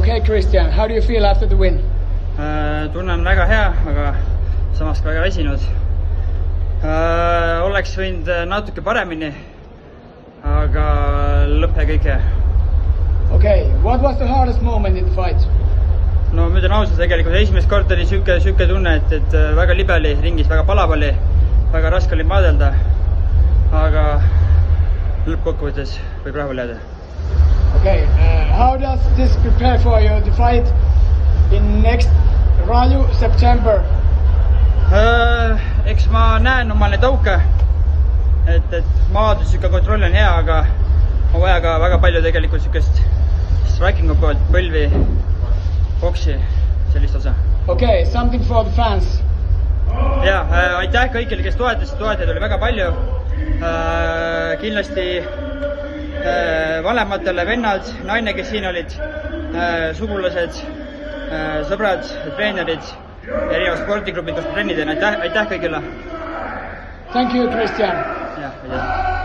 Okay, Christian, how do you feel after the win? Tunnen väga hea, aga samas ka väga väsinud. Oleks võinud natuke paremini, aga lõpp ja kõik hea. Okay, what was the hardest moment in the fight? No ma ütlen ausalt, tegelikult esimest korda oli süke tunne, et väga libe oli ringis, väga palav oli, väga raske oli maadelda, aga lõppkokkuvõttes võib rahule jääda. Okay, how does this prepare for you to fight in next Raju September? Eks ma näen oma neid auke, et maadlusüka kontroll on hea, aga on vaja ka väga palju tegelikult sükest strikingu poolt, põlvi, boksi, sellist osa. Okay, something for the fans. Ja, aitäh kõigile, kes toetajaid oli väga palju. Kindlasti vanematele vennad, naine, kes siin olid, sugulased, sõbrad, treenerid, erinevad spordiklubid, kus trennid on. Aitäh kõigile. Thank you, Christian. Ja, aitäh.